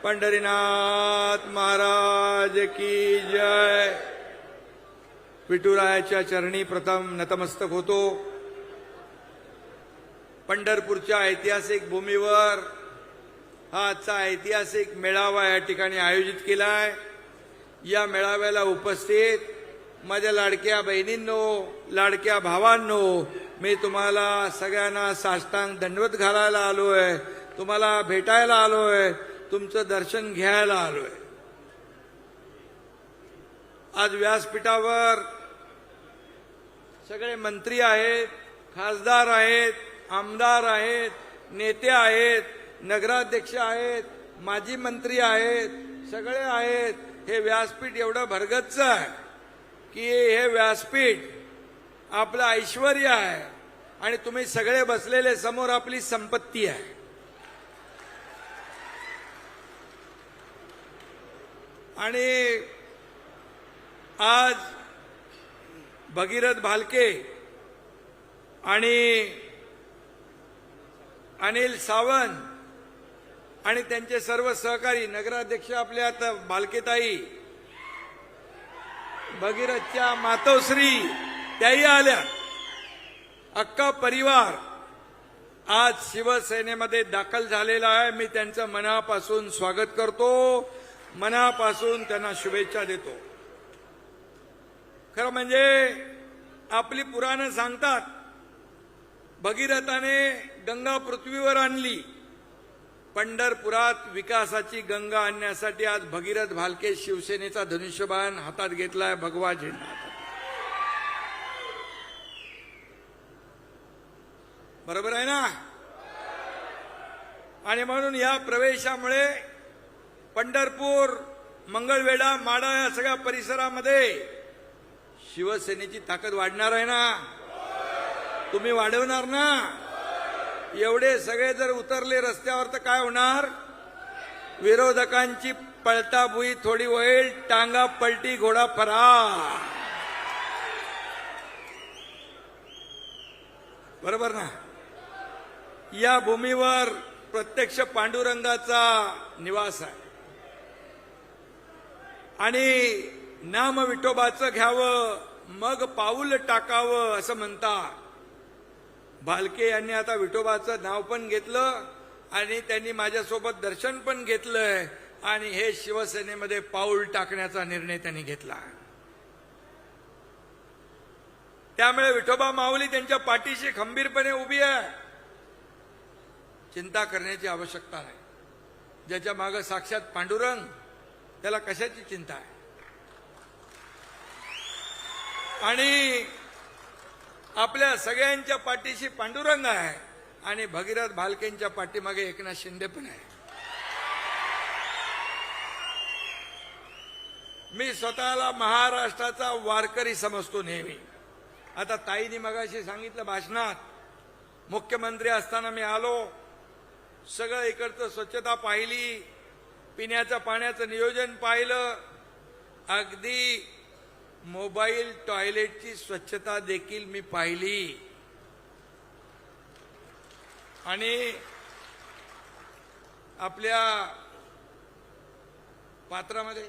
पंढरीनाथ महाराज की जय। विठुरायाच्या चरणी प्रथम नतमस्तक होतो। पंढरपूरच्या ऐतिहासिक भूमीवर हा आजचा ऐतिहासिक मेळावा या ठिकाणी आयोजित केलाय। या मेळाव्याला उपस्थित माझ्या लाडक्या बहिणींनो, लाडक्या भावांनो, मी तुम्हाला सगळ्यांना साष्टांग दंडवत घालायला आलोय, तुम्हाला भेटायला आलोय, तुमचं दर्शन घ्यायला आलोय। आज व्यासपीठावर सगळे मंत्री आहेत, खासदार आहेत, आमदार आहेत, नेते आहेत, नगराध्यक्ष आहेत, माजी मंत्री आहेत, सगळे आहेत। हे व्यासपीठ एवढं भरगच्च आहे की हे व्यासपीठ आपलं ऐश्वर्य आहे आणि तुम्ही सगळे बसलेले समोर आपली संपत्ती आहे। आणि आज भगीरथ भालके आणि अनिल सावंत आणि त्यांचे सर्व सहकारी, नगराध्यक्ष आपल्या आता भालकेताई, भगीरथच्या मातोश्री त्याही आल्या, अख्खा परिवार आज शिवसेनेमध्ये दाखल झालेला आहे। मी त्यांचं मनापासून स्वागत करतो, मनापासून त्यांना शुभेच्छा देतो। खरं म्हणजे आपली पुराणं सांगतात, भगीरथाने गंगा पृथ्वीवर आणली, पंढरपुरात विकासाची गंगा आणण्यासाठी आज भगीरथ भालके शिवसेनेचा धनुष्यबाण हातात घेतलाय, भगवा झेंडा हातात। बरोबर आहे ना? आणि म्हणून या प्रवेशामुळे पंढरपूर, मंगळवेढा, माढा या सगळ्या परिसरामध्ये शिवसेनेची ताकद वाढणार आहे ना? तुम्ही वाढवणार ना? एवढे सगळे जर उतरले रस्त्यावर तर काय होणार? विरोधकांची पळताभुई थोडी होईल, टांगा पलटी घोडा फरार। बरोबर ना? या भूमीवर प्रत्यक्ष पांडुरंगाचा निवास आहे आणि नाम विठोबाचं घ्यावं मग पाऊल टाकावं असं म्हणतात। भालके यांनी आता विठोबाचं नाव पण घेतलं आणि त्यांनी माझ्यासोबत दर्शन पण घेतलंय आणि हे शिवसेनेमध्ये पाऊल टाकण्याचा निर्णय त्यांनी घेतला। त्यामुळे विठोबा माऊली त्यांच्या पाठीशी खंबीरपणे उभी आहे, चिंता करण्याची आवश्यकता नाही। ज्याच्या मागे साक्षात पांडुरंग, त्याला कशाची चिंता आहे? आणि आपल्या सगळ्यांच्या पाठीशी पांडुरंग आहे आणि भगीरथ भालकेंच्या पाठीमागे एकनाथ शिंदे पण आहे। मी स्वतःला महाराष्ट्राचा वारकरी समजतो नेहमी। आता ताईंनी मगाशी सांगितलं भाषणात, मुख्यमंत्री असताना मी आलो, सगळं इकडचं स्वच्छता पाहिली, पिण्याच्या पाण्याचं नियोजन पाहिलं, अगदी मोबाईल टॉयलेटची स्वच्छता देखील मी पाहिली। आणि आपल्या पात्रामध्ये,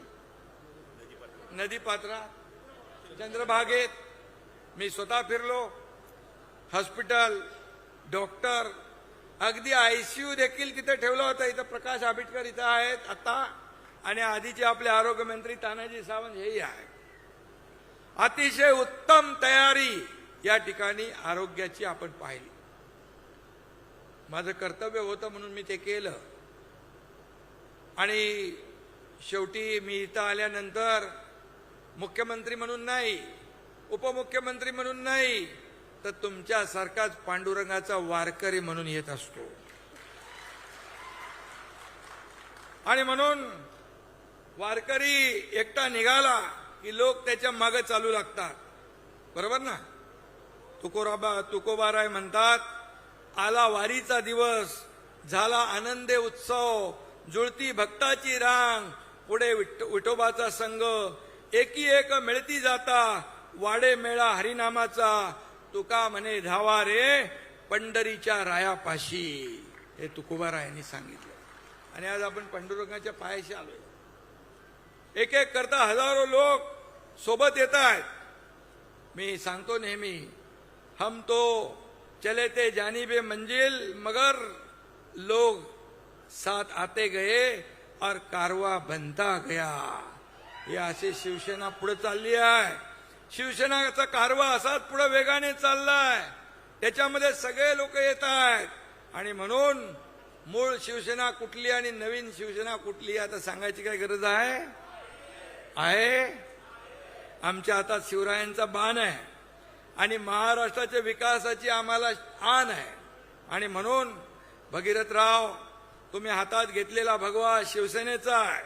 नदी पात्रात, चंद्रभागेत मी स्वतः फिरलो। हॉस्पिटल, डॉक्टर, अगदी आयसीयू देखील तिथे ठेवला होता। इथं प्रकाश आंबेडकर इथं आहेत आता, आणि आधीचे आपले आरोग्यमंत्री तानाजी सावंत हेही आहेत। अतिशय उत्तम तयारी या ठिकाणी आरोग्याची आपण पाहिली। माझं कर्तव्य होतं म्हणून मी ते केलं। आणि शेवटी मी इथं आल्यानंतर मुख्यमंत्री म्हणून नाही, उपमुख्यमंत्री म्हणून नाही, तर तुमच्यासारखाच पांडुरंगाचा वारकरी म्हणून येत असतो। आणि म्हणून वारकरी एकटा निघाला की लोक त्याच्या मागे चालू लागतात। बरोबर ना? तुकोबाराय म्हणतात, आला वारीचा दिवस, झाला आनंदे उत्सव, जुळती भक्ताची रांग, पुढे विठोबाचा संघ, एकी एक मिळती जाता, वाडे मेळा हरिनामाचा, तुका म्हणे धावा रे पंढरीच्या रायापाशी। हे तुकोबारायांनी सांगितलं। आणि आज आपण पांडुरंगाच्या पायाशी आलोय। एक एक करता हजारो लोक सोबत येत आहेत। मी सांगतो नेहमी, हम तो चले थे जानिबे मंजिल मगर लोग साथ आते गए और कारवा बनता गया। हे असे शिवसेना पुढे चालली आहे। शिवसेनाचा कारवा असाच पुढे वेगाने चाललाय। त्याच्यामध्ये सगळे लोक येत आहेत आणि म्हणून मूळ शिवसेना कुठली आणि नवीन शिवसेना कुठली आता सांगायची काय गरज आहे? आमच्या हातात शिवरायांचा बाण आहे आणि महाराष्ट्राच्या विकासाची आम्हाला आण आहे। आणि म्हणून भगीरथराव, तुम्ही हातात घेतलेला भगवा शिवसेनेचा आहे,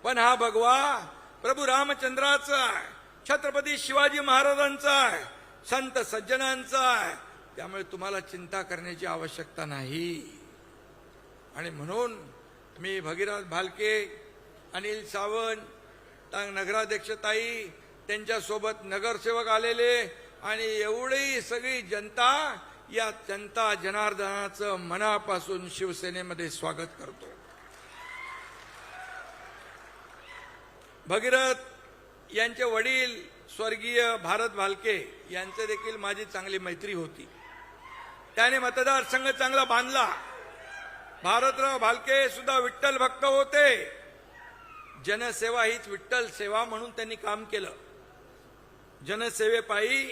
पण हा भगवा प्रभू रामचंद्राचा आहे, छत्रपती शिवाजी महाराजांचा आहे, संत सज्जनांचा आहे। त्यामुळे तुम्हाला चिंता करण्याची आवश्यकता नाही। आणि म्हणून मी भगीरथ भालके, अनिल सावंत, नगराध्यक्षताई, त्यांच्यासोबत नगरसेवक आलेले आणि एवढी सगळी जनता, या जनता जनार्दनाचं मनापासून शिवसेनेमध्ये स्वागत करतो। भगीरथ यांचे वडील स्वर्गीय भारत भालके यांचे देखील माझी चांगली मैत्री होती। त्याने मतदारसंघ चांगला बांधला। भारतराव भालके सुद्धा विठ्ठल भक्त होते। जनसेवा हीच विठ्ठल सेवा म्हणून त्यांनी काम केलं। जनसेवेपायी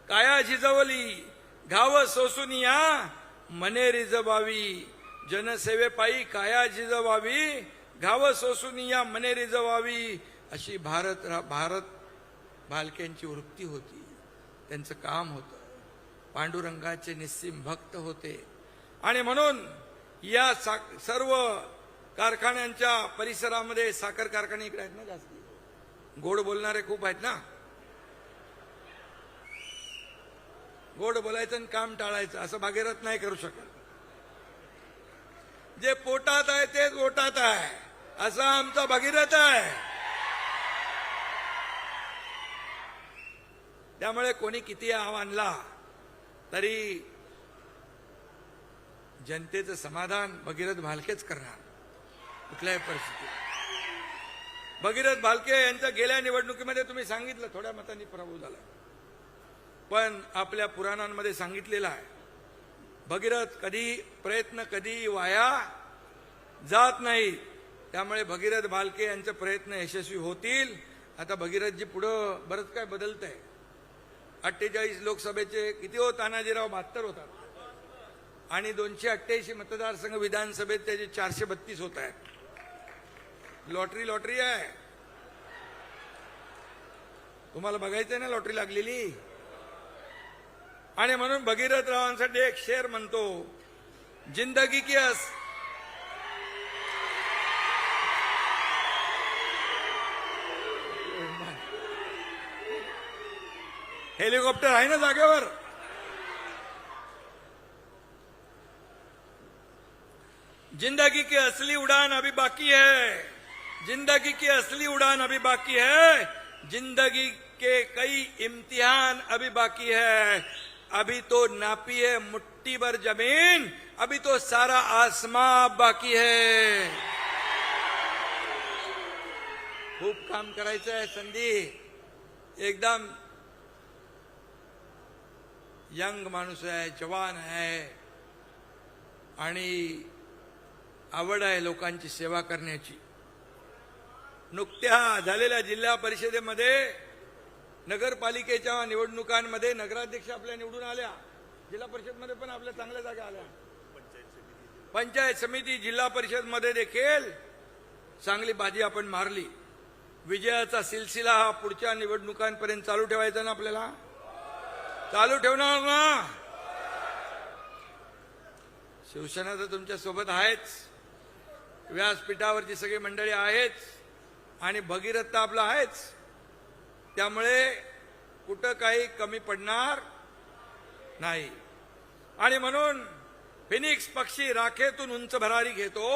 काया झिजवली, घाव सोसून या मने रिजवावी। जनसेवेपायी काया झिजवावी, घाव सोसून या मने रिजवावी, अशी भारत भालकेंची वृत्ती होती। त्यांचं काम होतं। पांडुरंगाचे निस्सीम भक्त होते आणि म्हणून या सर्व कारखान्यांच्या परिसरामध्ये, साखर कारखाने इकडे आहेत ना जास्ती, गोड बोलणारे खूप आहेत ना। गोड बोलायचं आणि काम टाळायचं असं भागीरथ नाही करू शकत। जे पोटात आहे तेच ओटात आहे, असा आमचा भगीरथ आहे। त्यामुळे कोणी किती आणला तरी जनतेचं समाधान भगीरथ भालकेच करणार कुठल्याही परिस्थितीत। भगीरथ भालके यांच्या गेल्या निवडणुकीमध्ये तुम्ही सांगितलं थोड्या मतांनी पराभव झाला, पण आपल्या पुराणांमध्ये सांगितलेलं आहे भगीरथ प्रयत्न कधी वाया जात नाही। त्यामुळे भगीरथ भालके यांचे प्रयत्न यशस्वी होतील। आता भगीरथजी पुढं बरंच काय बदलतंय। 48 लोकसभेचे किती हो तानाजीराव 72 होतात आणि 288 मतदारसंघ विधानसभेत त्याचे 432 होत आहेत। लॉटरी आहे। तुम्हाला बघायचंय ना लॉटरी लागलेली। आणि म्हणून भगीरथरावांसाठी एक शेर म्हणतो, जिंदगी की हेलिकॉप्टर आहे ना जागेवर। जिंदगी की असली उड़ान अभी बाकी है, जिंदगी की असली उड़ान अभी बाकी है, जिंदगी के कई इम्तिहान अभी बाकी है। अभी तो नापी है मुट्ठी भर जमीन, अभी तो सारा आसमां बाकी है। खूप काम करायचं आहे। संधी एकदम यंग माणूस आहे, जवान आहे आणि आवड आहे लोकांची सेवा करण्याची। नुकत्या झालेल्या जिल्हा परिषदेमध्ये, नगरपालिकेच्या निवडणुकांमध्ये नगराध्यक्ष आपल्या निवडून आल्या। जिल्हा परिषदमध्ये पण आपल्या चांगल्या जागा आल्या। पंचायत समिती, जिल्हा परिषद मध्ये देखील चांगली बाजी आपण मारली। विजयाचा सिलसिला हा पुढच्या निवडणुकांपर्यंत चालू ठेवायचा ना आपल्याला? चालू ठेवणार ना? शिवसेना तर तुमच्या सोबत आहेच, व्यासपीठावरची सगळी मंडळी आहेच आणि भगीरथ तर आपला आहेच। त्यामुळे कुठं काही कमी पडणार नाही। आणि म्हणून फिनिक्स पक्षी राखेतून उंच भरारी घेतो,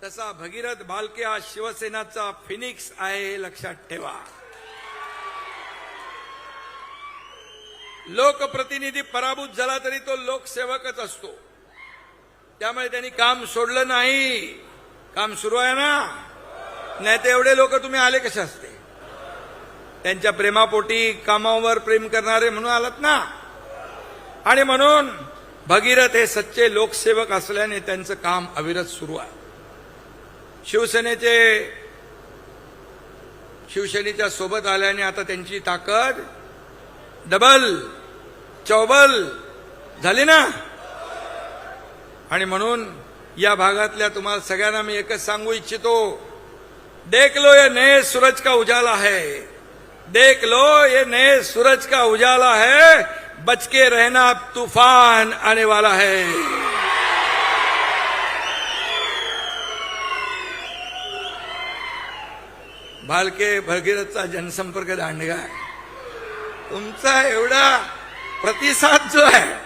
तसा भगीरथ भालके हा शिवसेनाचा फिनिक्स आहे, हे लक्षात ठेवा। लोकप्रतिनिधी पराभूत झाला तरी तो लोकसेवकच असतो। त्यामुळे त्यांनी काम सोडलं नाही। काम सुरू आहे ना? नाही तर एवढे लोक तुम्ही आले कसे असते? त्यांच्या प्रेमापोटी कामावर प्रेम करणारे म्हणून आलात ना. आणि म्हणून भगीरथ हे सच्चे लोकसेवक असल्याने त्यांचं काम अविरत सुरू आहे. शिवसेनेच्या सोबत आल्याने आता त्यांची ताकद डबल चौबल झाली ना. आणि म्हणून या भागातल्या तुम्हाला सगळ्यांना मी एकच सांगू इच्छितो, देख लो ये नए सूरज का उजाला है, देख लो ये नए सूरज का उजाला है, बच के रहना तूफान आने वाला है. भालके भगीरथचा जनसंपर्क दांडगा आहे. तुमचा एवढा प्रतिसाद जो है,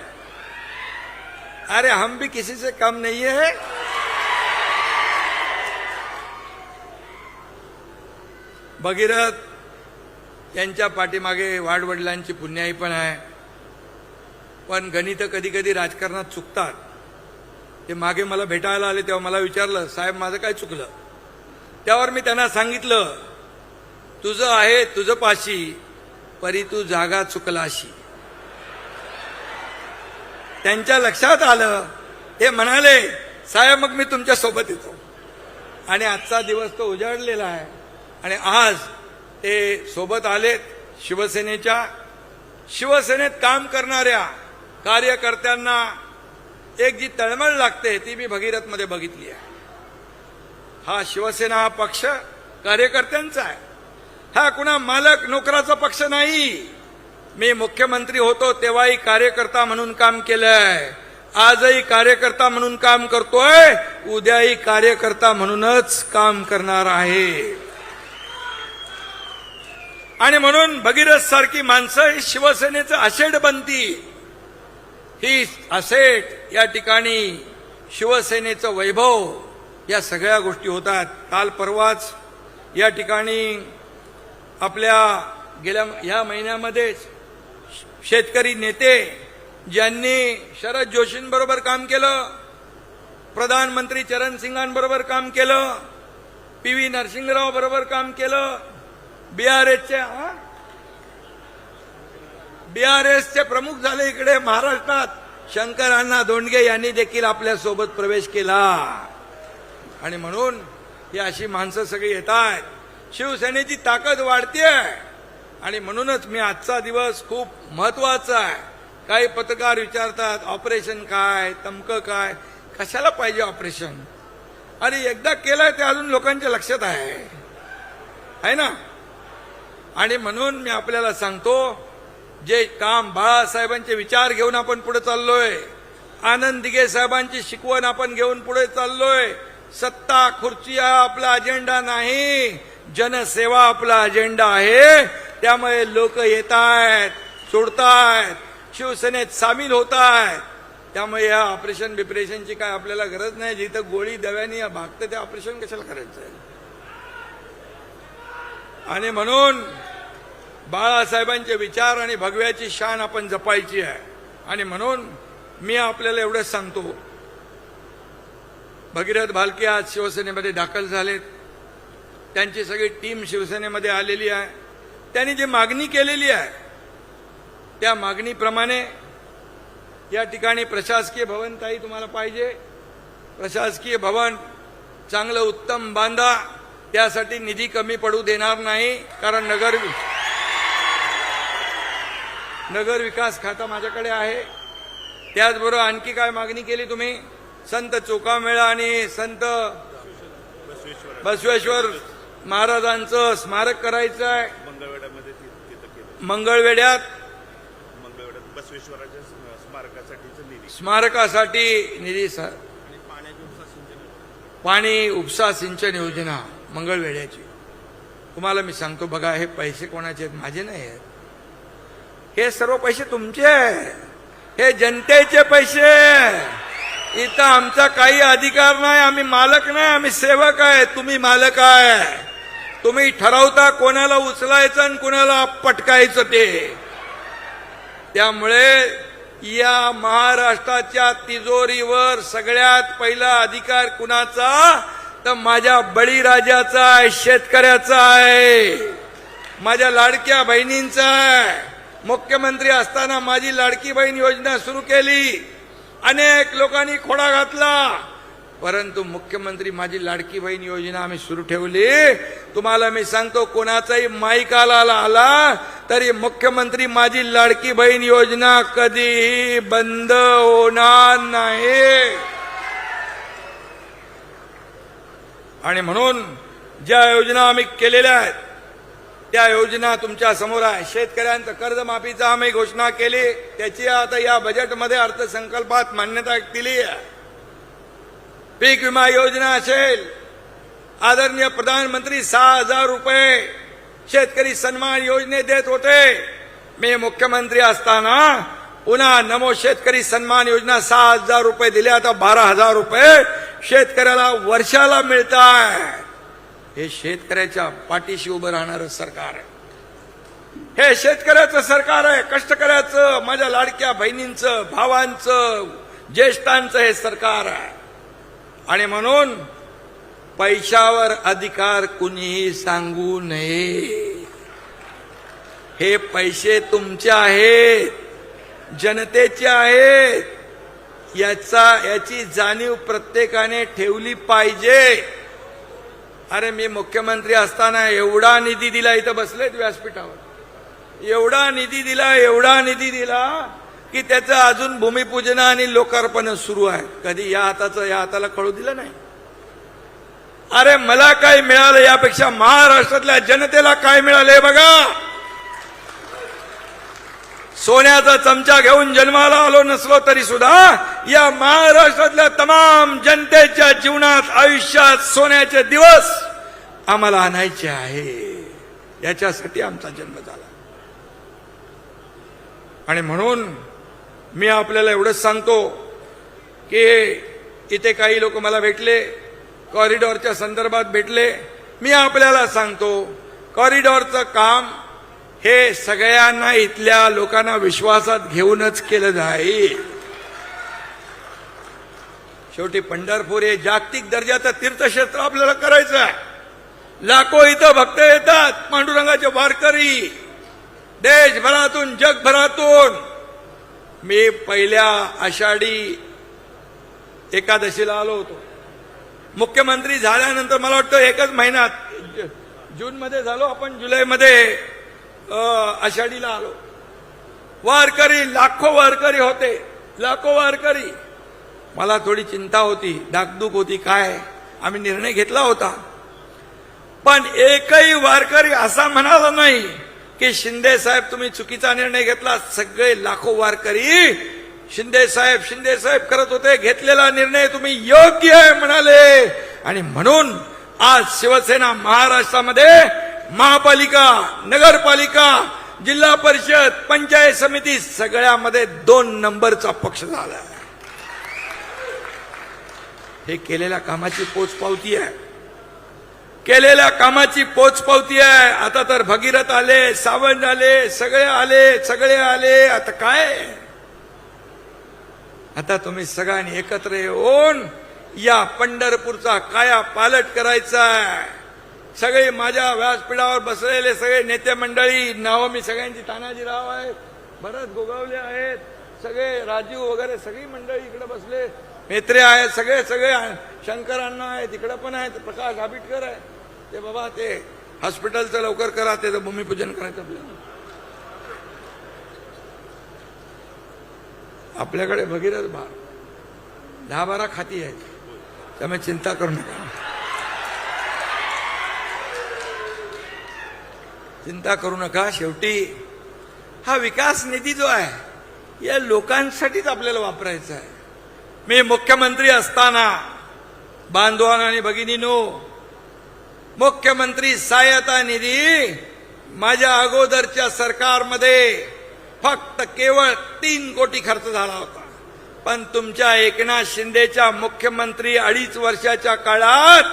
अरे हम भी किसी से कम नहीं है. भगीरथ यांच्या पाठीमागे वाडवडिलांची पुण्याई पण आहे. पण गणित कधी कधी राजकारणात चुकतात. ते मागे मला भेटायला आले तेव्हा मला विचारलं, साहेब माझं काय चुकलं? त्यावर मी त्यांना सांगितलं, तुझं आहे तुझं पाशी, परी तू जागा चुकलाशी. त्यांच्या लक्षात आलं. ते म्हणाले, साहेब मग मी तुमच्या सोबत येतो. आणि आजचा दिवस तो उजाडलेला आहे. आणि आज ते सोबत आलेत. शिवसेनेत काम करणाऱ्या कार्यकर्त्यांना एक जी तळमळ लागते ती मी भगीरथमध्ये बघितली आहे. हा शिवसेना हा पक्ष कार्यकर्त्यांचा आहे. हा कुणा मालक नोकराचा पक्ष नाही. मी मुख्यमंत्री होतो तेव्हाही कार्यकर्ता म्हणून काम केलंय, आजही कार्यकर्ता म्हणून काम करतोय, उद्याही कार्यकर्ता म्हणूनच काम करणार आहे. आणि म्हणून भगीरथ सारखी माणसं ही शिवसेनेचं असेट बनती. ही असेट या ठिकाणी शिवसेनेचं वैभव, या सगळ्या गोष्टी होतात. काल परवाच या ठिकाणी आपल्या गेल्या ह्या महिन्यामध्येच शेतकरी नेते ज्यांनी शरद जोशींबरोबर काम केलं, प्रधानमंत्री चरण सिंगांबरोबर काम केलं, PV नरसिंहराव बरोबर काम केलं, बीआरएसचे प्रमुख झाले इकडे महाराष्ट्रात, शंकर अण्णा धोंडगे यांनी देखील आपल्यासोबत प्रवेश केला. आणि म्हणून ही अशी माणसं सगळी येत आहेत. शिवसेनेची ताकद वाढतेय. आणि म्हणूनच मी आजचा दिवस खूप महत्वाचा आहे. काही पत्रकार विचारतात ऑपरेशन काय, तमकं काय, कशाला पाहिजे ऑपरेशन? अरे एकदा केलंय ते अजून लोकांच्या लक्षात आहे ना. आणि म्हणून मी आपल्याला सांगतो, जे काम बाळासाहेबांचे विचार घेऊन आपण पुढे चाललोय, आनंद दिघे साहेबांची शिकवण आपण घेऊन पुढे चाललोय. सत्ता खुर्ची हा आपला अजेंडा नाही, जनसेवा आपला अजेंडा आहे. त्यामुळे लोक येत आहेत, सोडतायत, शिवसेनेत सामील होत आहेत. त्यामुळे या ऑपरेशन बिपरेशनची काय आपल्याला गरज नाही. जिथं गोळी दव्यानी भागतं ते ऑपरेशन कशाला करायचं आहे? आणि म्हणून बाळासाहेबांचे विचार आणि भगव्याची शान आपण जपायची आहे. आणि म्हणून मी आपल्याला एवढंच सांगतो, भगीरथ भालके आज शिवसेनेमध्ये दाखल झालेत. त्यांची सगळी टीम शिवसेनेमध्ये आलेली आहे. त्यांनी जी मागणी केलेली आहे त्या मागणीप्रमाणे या ठिकाणी प्रशासकीय भवन ताई तुम्हाला पाहिजे, प्रशासकीय भवन चांगलं उत्तम बांधा. त्यासाठी निधी कमी पडू देणार नाही, कारण नगर विकास खाता माझ्याकडे आहे. त्याचबरोबर आणखी काय मागणी केली तुम्ही? संत चोखामेळा आणि संत बसवेश्वर महाराजांचं स्मारक करायचं आहे. मंगळवेढ्यात बसवेश्वराच्या स्मारकासाठी निधी सर, पाणी उपसा सिंचन योजना मंगळवेढ्याची. तुम्हाला मी सांगतो बघा, हे पैसे कोणाचे आहेत? माझे नाही आहेत. हे सर्व पैसे तुमचे आहेत, हे जनतेचे पैसे. इथं आमचा काही अधिकार नाही. आम्ही मालक नाही, आम्ही सेवक आहे. तुम्ही मालक आहे. तुम्ही ठरवता कोणाला उचलायचं आणि कोणाला पटकायचं ते. त्यामुळे या महाराष्ट्राच्या तिजोरीवर सगळ्यात पहिला अधिकार कुणाचा? तर माझ्या बळीराजाचा आहे, शेतकऱ्याचा आहे, माझ्या लाडक्या बहिणींचा आहे. मुख्यमंत्री असताना माझी लाडकी बहीण योजना सुरू केली, अनेक लोकांनी खोडा घातला, परंतु मुख्यमंत्री माझी लाडकी बहीण योजना आम्ही सुरू ठेवली. तुम्हाला मी सांगतो, कोणाचाही माईक आला तरी मुख्यमंत्री माझी लाडकी बहीण योजना कधीही बंद होणार नाही. आणि म्हणून ज्या योजना आम्ही केलेल्या आहेत त्या योजना तुमच्या समोर आहे. शेतकऱ्यांचं कर्जमाफीचा आम्ही घोषणा केली, त्याची आता या बजेटमध्ये अर्थसंकल्पात मान्यता दिली आहे. पीक विमा योजना असेल, आदरणीय प्रधानमंत्री 6,000 रुपये शेतकरी सन्मान योजने देत होते. मी मुख्यमंत्री असताना पुन्हा नमो शेतकरी सन्मान योजना 6,000 रुपये दिले, आता 12,000 रुपये शेतकऱ्याला वर्षाला मिळत आहे. हे शेतकऱ्याच्या पाठीशी उभं राहणारं सरकार आहे. हे शेतकऱ्याचं सरकार आहे, कष्टकऱ्याचं, माझ्या लाडक्या बहिणींचं, भावांचं, ज्येष्ठांचं हे सरकार आहे. आणि म्हणून पैशावर अधिकार कुणीही सांगू नये. हे पैसे तुमचे आहेत, जनतेचे आहेत. याची जाणीव प्रत्येकाने ठेवली पाहिजे. अरे मी मुख्यमंत्री असताना एवढा निधी दिला, इथं बसलेत व्यासपीठावर, एवढा निधी दिला की त्याचं अजून भूमिपूजन आणि लोकार्पण सुरू आहे. कधी या हाताला कळू दिलं नाही. अरे मला काय मिळालं यापेक्षा महाराष्ट्रातल्या जनतेला काय मिळालंय बघा. सोन्याचा चमचा घेऊन जन्माला आलो नसलो तरी सुद्धा या महाराष्ट्रातल्या तमाम जनतेच्या जीवनात, आयुष्यात सोन्याचे दिवस आम्हाला आणायचे आहे. याच्यासाठी आमचा जन्म झाला. आणि म्हणून मी आपल्याला एवढंच सांगतो की इथे काही लोक मला भेटले, कॉरिडॉरच्या संदर्भात भेटले. मी आपल्याला सांगतो, कॉरिडॉरचं काम हे सगळ्यांना, इथल्या लोकांना विश्वासात घेऊनच केलं जाईल. शेवटी पंढरपूर हे जागतिक दर्जाचं तीर्थक्षेत्र आपल्याला करायचं आहे. लाखो इथं भक्त येतात, पांडुरंगाचे वारकरी, देशभरातून, जगभरातून. मी पहिल्या आषाढी एकादशीला आलो होतो. मुख्यमंत्री झाल्यानंतर मला वाटतं एकच महिन्यात, जून मध्ये झालो आपण, जुलैमध्ये आषाढीला आलो. वारकरी, लाखो वारकरी होते, लाखो वारकरी. मला थोडी चिंता होती, धाकधूक होती. काय आम्ही निर्णय घेतला होता, पण एकही वारकरी असा म्हणाला नाही की शिंदे साहेब तुम्ही चुकीचा निर्णय घेतला. सगळे लाखो वारकरी शिंदे साहेब करत होते, घेतलेला निर्णय तुम्ही योग्य आहे म्हणाले. आणि म्हणून आज शिवसेना महाराष्ट्रामध्ये महापालिका, नगरपालिका, जिल्हा परिषद, पंचायत समिती सगळ्यामध्ये 2 नंबरचा पक्ष झाला. हे केलेल्या कामाची पोचपावती आहे, केलेल्या कामाची पोचपावती आहे. आता तर भगीरथ आले, सावंत आले, सगळे आले. आता काय, आता तुम्ही सगळ्यांनी एकत्र येऊन या पंढरपूरचा काया पालट करायचा आहे. सगळे माझ्या व्यासपीठावर बसलेले सगळे नेते मंडळी, नावं मी सगळ्यांची, तानाजीराव आहेत, भरत गोगावले आहेत, सगळे राजीव वगैरे सगळी मंडळी इकडे बसले, मेत्रे आहेत, सगळे शंकर अण्णा आहेत, इकडे पण आहेत, प्रकाश आबिटकर आहे. ते बाबा ते हॉस्पिटलचं लवकर करा, त्याचं भूमिपूजन करायचं आपल्याकडे भगीरथ 10-12 खाती आहेत, त्यामुळे चिंता करू नका, चिंता करू नका. शेवटी हा विकास निधी जो आहे या लोकांसाठीच आपल्याला वापरायचा आहे. मी मुख्यमंत्री असताना, बांधवांनो आणि भगिनींनो, मुख्यमंत्री सहायता निधी माझ्या अगोदरच्या सरकारमध्ये फक्त केवळ 3 कोटी खर्च झाला होता. पण तुमच्या एकनाथ शिंदेच्या मुख्यमंत्री 2.5 वर्षाच्या काळात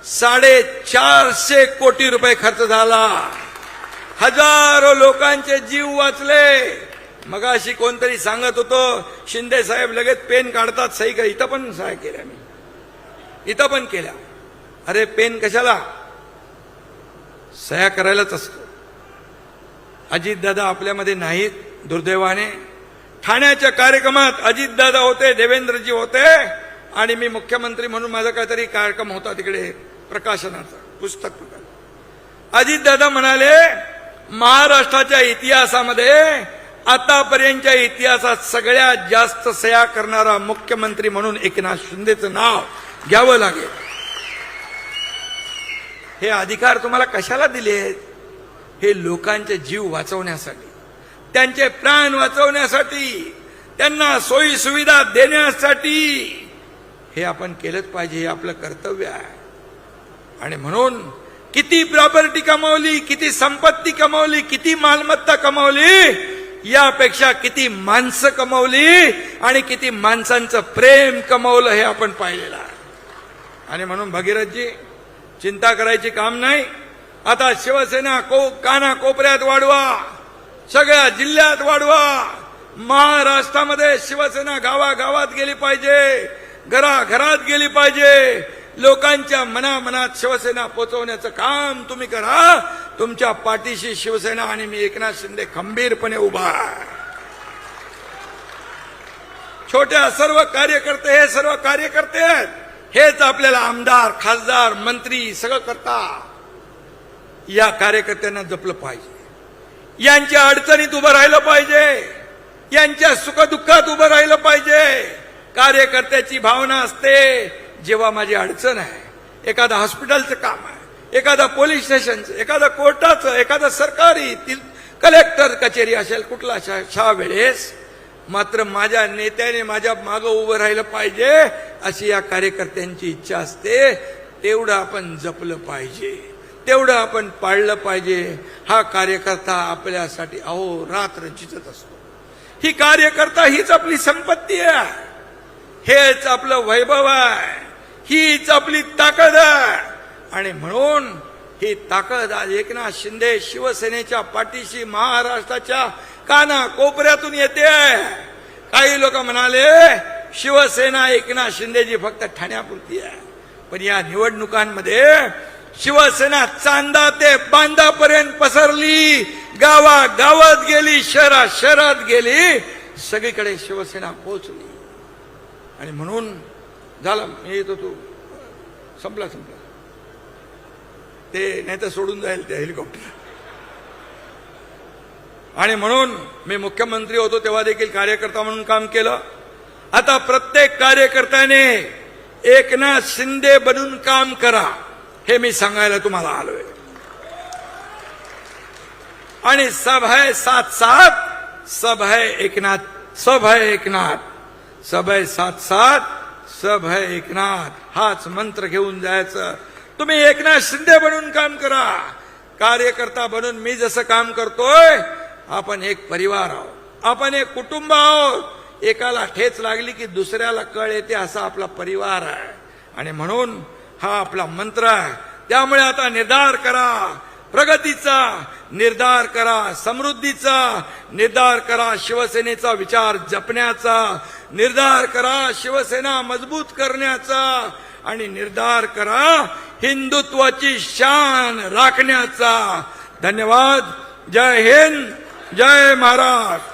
450 कोटी रुपये खर्च झाला. हजारो लोकांचे जीव वाचले. मगाशी कोणतरी सांगत होतं शिंदे साहेब लगेच पेन काढतात, सही कर. इथं पण सह्या केल्या, मी इथं पण केल्या. अरे पेन कशाला, सह्या करायलाच असतो. अजितदादा आपल्यामध्ये नाहीत दुर्दैवाने. ठाण्याच्या कार्यक्रमात अजितदादा होते, देवेंद्रजी होते, आणि मी मुख्यमंत्री म्हणून माझा काहीतरी कार्यक्रम होता तिकडे प्रकाशनाचा, पुस्तक प्रकाशन. अजितदादा म्हणाले, महाराष्ट्राच्या इतिहासामध्ये आतापर्यंतच्या इतिहासात सगळ्यात जास्त सह्या करणारा मुख्यमंत्री म्हणून एकनाथ शिंदेचं नाव घ्यावं लागेल. हे अधिकार तुम्हाला कशाला दिले? हे लोकांचे जीव वाचवण्यासाठी, त्यांचे प्राण वाचवण्यासाठी, त्यांना सोयी सुविधा देण्यासाठी. हे आपण केलंच पाहिजे, हे आपलं कर्तव्य आहे. आणि म्हणून किती प्रॉपर्टी कमावली, किती संपत्ती कमावली, किती मालमत्ता कमावली, यापेक्षा किती माणसं कमावली आणि किती माणसांचं प्रेम कमावलं हे आपण पाहिलेलं आहे. आणि म्हणून भगीरथजी, चिंता करायची काम नाही. आता शिवसेना काना कोपऱ्यात वाढवा, सगळ्या जिल्ह्यात वाढवा. महाराष्ट्रामध्ये शिवसेना गावागावात गेली पाहिजे, घराघरात गेली पाहिजे. लोकांच्या मनामनात शिवसेना पोचवण्याचं काम तुम्ही करा. तुमच्या पाठीशी शिवसेना आणि मी एकनाथ शिंदे खंबीरपणे उभा आहे. छोट्या सर्व कार्यकर्ते, हे सर्व कार्यकर्ते आहेत, हेच आपल्याला आमदार, खासदार, मंत्री सगळं करता. या कार्यकर्त्यांना जपलं पाहिजे, यांच्या अडचणीत उभं राहिलं पाहिजे, यांच्या सुखदुःखात उभं राहिलं पाहिजे. कार्यकर्त्याची भावना असते, जेव्हा माझी अडचण आहे, एखादा हॉस्पिटलचं काम आहे, एखादा पोलीस स्टेशनचं, एखादा कोर्टाचं, एखादा सरकारी कलेक्टर कचेरी असेल, कुठला अशा वेळेस मात्र माझ्या नेत्याने माझ्या मागं उभं राहिलं पाहिजे, अशी या कार्यकर्त्यांची इच्छा असते. तेवढं आपण जपलं पाहिजे, तेवढं आपण पाळलं पाहिजे. हा कार्यकर्ता आपल्यासाठी अहोरात्र झिजत असतो. ही कार्यकर्ता हीच आपली संपत्ती आहे, हेच आपलं वैभव आहे, हीच आपली ताकद आहे. आणि म्हणून ही ताकद आज एकनाथ शिंदे शिवसेनेच्या पाठीशी महाराष्ट्राच्या काना कोपऱ्यातून येते. काही लोक म्हणाले शिवसेना एकनाथ शिंदेजी फक्त ठाण्यापुरती आहे, पण या निवडणुकांमध्ये शिवसेना चांदा ते बांधापर्यंत पसरली, गावागावात गेली, शहरात गेली, सगळीकडे शिवसेना पोहोचली. आणि म्हणून झालं, मी येतो, तू संपला ते, नाही तर सोडून जाईल ते हेलिकॉप्टर. आणि म्हणून मी मुख्यमंत्री होतो तेव्हा देखील कार्यकर्ता म्हणून काम केलं. आता प्रत्येक कार्यकर्त्याने एकनाथ शिंदे बनून काम करा, हे मी सांगायला तुम्हाला आलोय. आणि सब है साथ साथ, सब है एकनाथ, सब है एकनाथ, सब है साथ साथ, सब है एकनाथ, हाच मंत्र घेऊन जायचं. तुम्ही एकनाथ शिंदे बनून काम करा. कार्यकर्ता बनून मी जसं काम करतोय, आपण एक परिवार आहोत, आपण एक कुटुंब आहोत. एकाला ठेच लागली की दुसऱ्याला कळ येते, असा आपला परिवार आहे. आणि म्हणून हा आपला मंत्र आहे. त्यामुळे आता निर्धार करा, प्रगतीचा निर्धार करा, समृद्धीचा निर्धार करा, शिवसेनेचा विचार जपण्याचा निर्धार करा, शिवसेना मजबूत करण्याचा, आणि निर्धार करा हिंदुत्वाची शान राखण्याचा. धन्यवाद. जय हिंद, जय महाराष्ट्र.